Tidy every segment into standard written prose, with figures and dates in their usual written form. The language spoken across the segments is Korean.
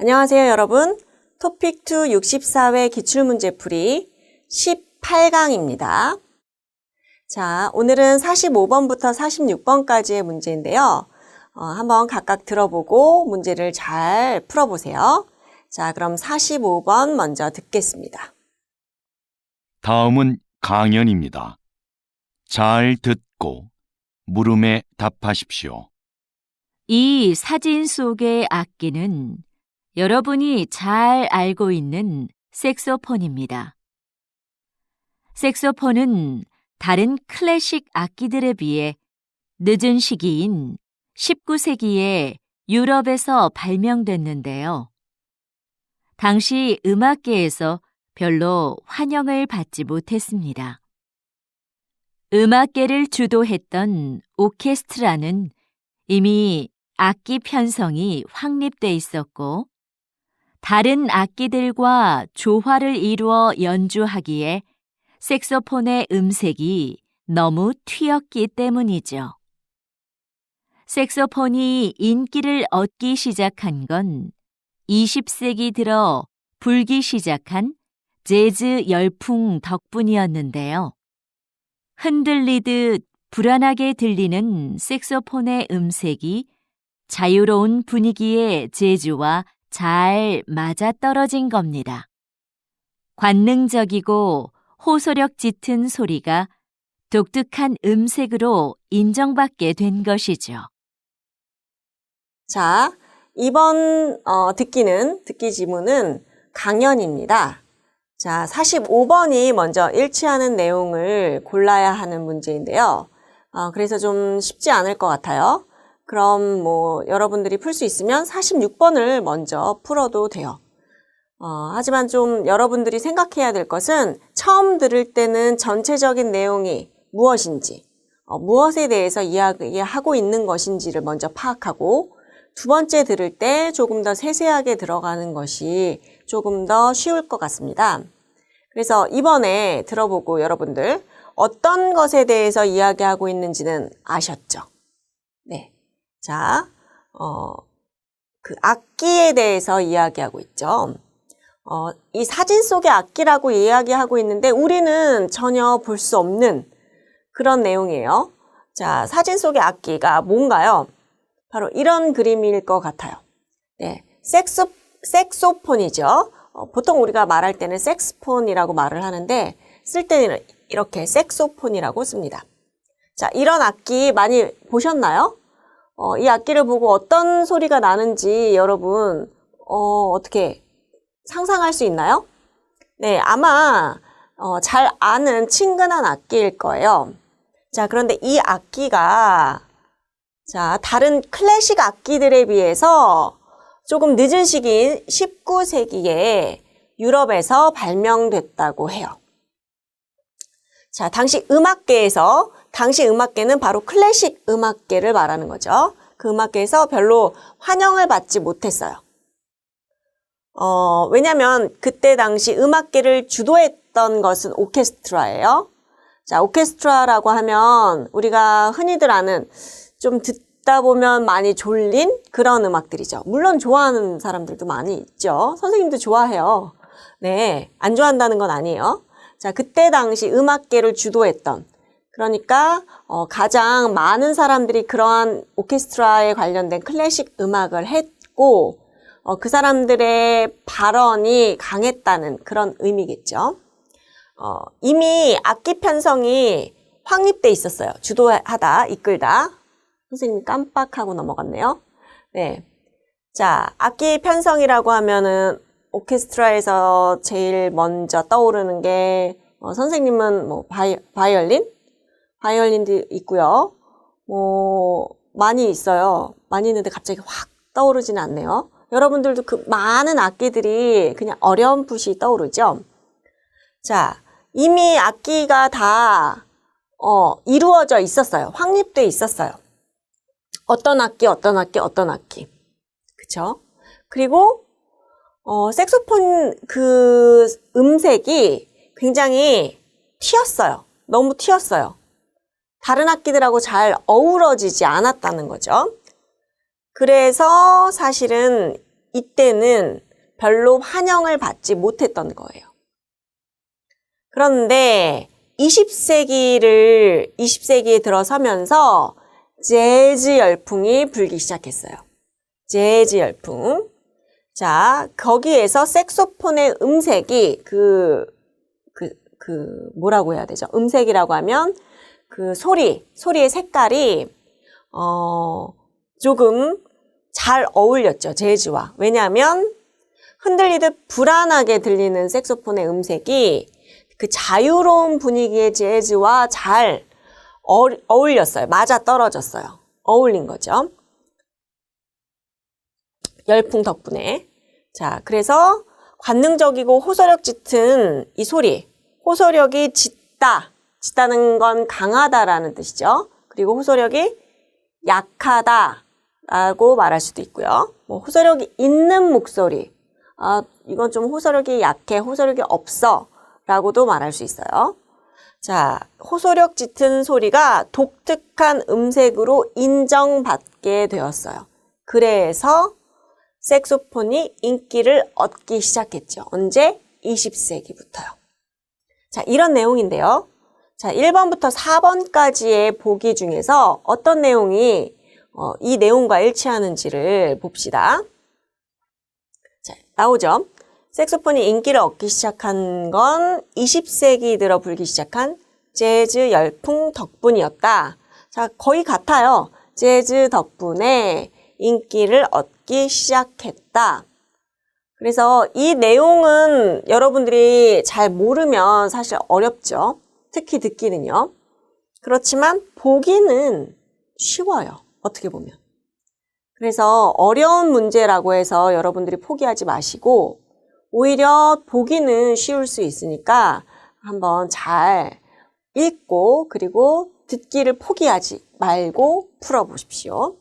안녕하세요, 여러분. 토픽2 64회 기출문제풀이 18강입니다. 자, 오늘은 45번부터 46번까지의 문제인데요. 한번 각각 들어보고 문제를 잘 풀어보세요. 자, 그럼 45번 먼저 듣겠습니다. 다음은 강연입니다. 잘 듣고 물음에 답하십시오. 이 사진 속의 악기는 여러분이 잘 알고 있는 색소폰입니다. 색소폰은 다른 클래식 악기들에 비해 늦은 시기인 19세기에 유럽에서 발명됐는데요. 당시 음악계에서 별로 환영을 받지 못했습니다. 음악계를 주도했던 오케스트라는 이미 악기 편성이 확립돼 있었고 다른 악기들과 조화를 이루어 연주하기에 색소폰의 음색이 너무 튀었기 때문이죠. 색소폰이 인기를 얻기 시작한 건 20세기 들어 불기 시작한 재즈 열풍 덕분이었는데요. 흔들리듯 불안하게 들리는 색소폰의 음색이 자유로운 분위기의 재즈와 잘 맞아떨어진 겁니다. 관능적이고 호소력 짙은 소리가 독특한 음색으로 인정받게 된 것이죠. 자, 이번 듣기 지문은 강연입니다. 자, 45번이 먼저 일치하는 내용을 골라야 하는 문제인데요. 그래서 좀 쉽지 않을 것 같아요. 그럼 여러분들이 풀 수 있으면 46번을 먼저 풀어도 돼요. 하지만 좀 여러분들이 생각해야 될 것은 처음 들을 때는 전체적인 내용이 무엇인지, 무엇에 대해서 이야기하고 있는 것인지를 먼저 파악하고 두 번째 들을 때 조금 더 세세하게 들어가는 것이 조금 더 쉬울 것 같습니다. 그래서 이번에 들어보고 여러분들 어떤 것에 대해서 이야기하고 있는지는 아셨죠? 네. 자, 그 악기에 대해서 이야기하고 있죠. 이 사진 속의 악기라고 이야기하고 있는데 우리는 전혀 볼 수 없는 그런 내용이에요. 자, 사진 속의 악기가 뭔가요? 바로 이런 그림일 것 같아요. 네, 색소폰이죠. 보통 우리가 말할 때는 색스폰이라고 말을 하는데 쓸 때는 이렇게 색소폰이라고 씁니다. 자, 이런 악기 많이 보셨나요? 이 악기를 보고 어떤 소리가 나는지 여러분 어떻게 상상할 수 있나요? 네, 아마 잘 아는 친근한 악기일 거예요. 자, 그런데 이 악기가 다른 클래식 악기들에 비해서 조금 늦은 시기인 19세기에 유럽에서 발명됐다고 해요. 자, 당시 음악계는 바로 클래식 음악계를 말하는 거죠. 그 음악계에서 별로 환영을 받지 못했어요. 왜냐면 그때 당시 음악계를 주도했던 것은 오케스트라예요. 자, 오케스트라라고 하면 우리가 흔히들 아는 좀 듣다 보면 많이 졸린 그런 음악들이죠. 물론 좋아하는 사람들도 많이 있죠. 선생님도 좋아해요. 네, 안 좋아한다는 건 아니에요. 자, 그때 당시 음악계를 주도했던, 그러니까 가장 많은 사람들이 그러한 오케스트라에 관련된 클래식 음악을 했고 그 사람들의 발언이 강했다는 그런 의미겠죠. 이미 악기 편성이 확립돼 있었어요. 주도하다, 이끌다. 선생님이 깜빡하고 넘어갔네요. 네. 자, 악기 편성이라고 하면은 오케스트라에서 제일 먼저 떠오르는 게 선생님은 바이올린도 있고요. 많이 있어요. 많이 있는데 갑자기 확 떠오르지는 않네요. 여러분들도 그 많은 악기들이 그냥 어렴풋이 떠오르죠. 자, 이미 악기가 다 이루어져 있었어요. 확립돼 있었어요. 어떤 악기. 그쵸? 그리고 색소폰 그 음색이 굉장히 튀었어요. 너무 튀었어요. 다른 악기들하고 잘 어우러지지 않았다는 거죠. 그래서 사실은 이때는 별로 환영을 받지 못했던 거예요. 그런데 20세기에 들어서면서 재즈 열풍이 불기 시작했어요. 재즈 열풍. 자, 거기에서 색소폰의 음색이 뭐라고 해야 되죠? 음색이라고 하면 그 소리의 색깔이, 조금 잘 어울렸죠, 재즈와. 왜냐하면 흔들리듯 불안하게 들리는 색소폰의 음색이 그 자유로운 분위기의 재즈와 잘 어울렸어요. 맞아 떨어졌어요. 어울린 거죠. 열풍 덕분에. 자, 그래서 관능적이고 호소력 짙은 이 소리. 호소력이 짙다는 건 강하다라는 뜻이죠. 그리고 호소력이 약하다라고 말할 수도 있고요. 뭐 호소력이 있는 목소리. 이건 좀 호소력이 약해, 호소력이 없어 라고도 말할 수 있어요. 자, 호소력 짙은 소리가 독특한 음색으로 인정받게 되었어요. 그래서 색소폰이 인기를 얻기 시작했죠. 언제? 20세기부터요. 자, 이런 내용인데요. 자, 1번부터 4번까지의 보기 중에서 어떤 내용이 이 내용과 일치하는지를 봅시다. 자, 나오죠. 색소폰이 인기를 얻기 시작한 건 20세기 들어 불기 시작한 재즈 열풍 덕분이었다. 자, 거의 같아요. 재즈 덕분에 인기를 얻기 시작했다. 그래서 이 내용은 여러분들이 잘 모르면 사실 어렵죠. 특히 듣기는요. 그렇지만 보기는 쉬워요. 어떻게 보면. 그래서 어려운 문제라고 해서 여러분들이 포기하지 마시고 오히려 보기는 쉬울 수 있으니까 한번 잘 읽고 그리고 듣기를 포기하지 말고 풀어보십시오.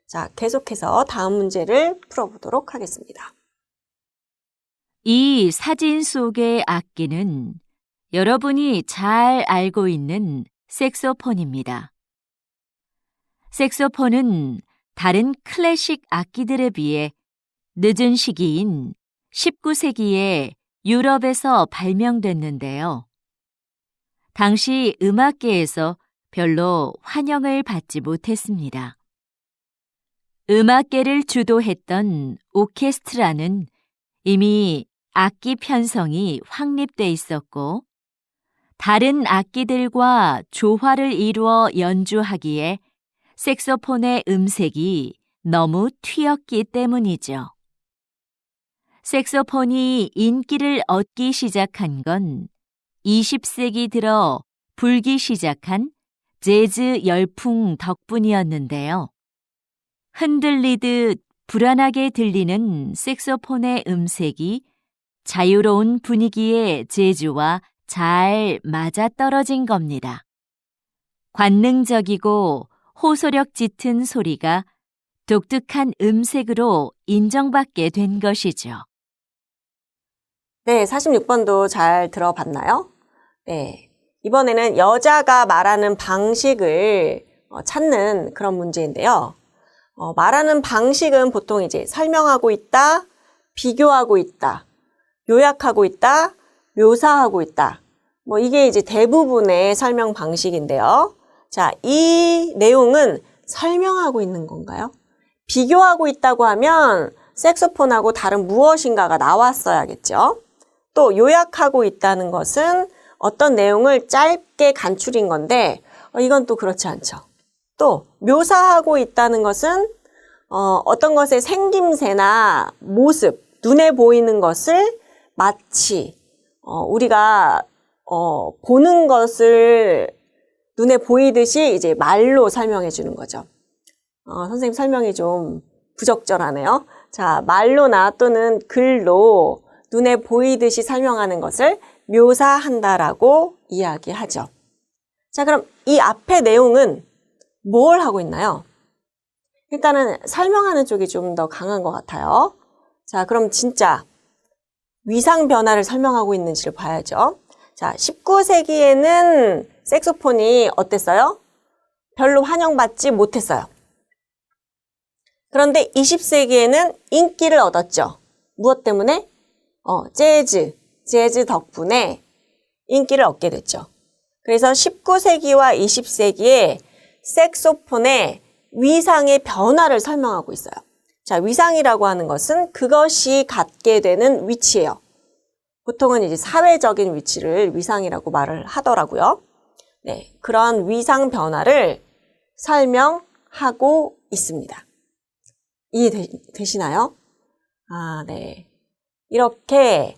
자, 계속해서 다음 문제를 풀어보도록 하겠습니다. 이 사진 속의 악기는 여러분이 잘 알고 있는 색소폰입니다. 색소폰은 다른 클래식 악기들에 비해 늦은 시기인 19세기에 유럽에서 발명됐는데요. 당시 음악계에서 별로 환영을 받지 못했습니다. 음악계를 주도했던 오케스트라는 이미 악기 편성이 확립돼 있었고 다른 악기들과 조화를 이루어 연주하기에 색소폰의 음색이 너무 튀었기 때문이죠. 색소폰이 인기를 얻기 시작한 건 20세기 들어 불기 시작한 재즈 열풍 덕분이었는데요. 흔들리듯 불안하게 들리는 색소폰의 음색이 자유로운 분위기의 재즈와 잘 맞아떨어진 겁니다. 관능적이고 호소력 짙은 소리가 독특한 음색으로 인정받게 된 것이죠. 네, 46번도 잘 들어봤나요? 네. 이번에는 여자가 말하는 방식을 찾는 그런 문제인데요. 말하는 방식은 보통 이제 설명하고 있다, 비교하고 있다, 요약하고 있다, 묘사하고 있다. 뭐 이게 이제 대부분의 설명 방식인데요. 자, 이 내용은 설명하고 있는 건가요? 비교하고 있다고 하면 색소폰하고 다른 무엇인가가 나왔어야겠죠. 또 요약하고 있다는 것은 어떤 내용을 짧게 간추린 건데 이건 또 그렇지 않죠. 또 묘사하고 있다는 것은 어떤 것의 생김새나 모습, 눈에 보이는 것을 마치 우리가 보는 것을 눈에 보이듯이 이제 말로 설명해 주는 거죠. 선생님 설명이 좀 부적절하네요. 자, 말로나 또는 글로 눈에 보이듯이 설명하는 것을 묘사한다라고 이야기하죠. 자, 그럼 이 앞의 내용은 뭘 하고 있나요? 일단은 설명하는 쪽이 좀 더 강한 것 같아요. 자, 그럼 진짜 위상 변화를 설명하고 있는지를 봐야죠. 자, 19세기에는 색소폰이 어땠어요? 별로 환영받지 못했어요. 그런데 20세기에는 인기를 얻었죠. 무엇 때문에? 재즈 덕분에 인기를 얻게 됐죠. 그래서 19세기와 20세기에 색소폰의 위상의 변화를 설명하고 있어요. 자, 위상이라고 하는 것은 그것이 갖게 되는 위치예요. 보통은 이제 사회적인 위치를 위상이라고 말을 하더라고요. 네, 그런 위상 변화를 설명하고 있습니다. 이해되시나요? 네. 이렇게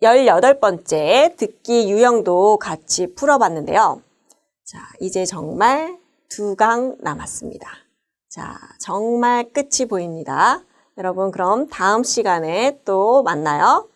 18번째 듣기 유형도 같이 풀어봤는데요. 자, 이제 정말 2강 남았습니다. 자, 정말 끝이 보입니다. 여러분, 그럼 다음 시간에 또 만나요.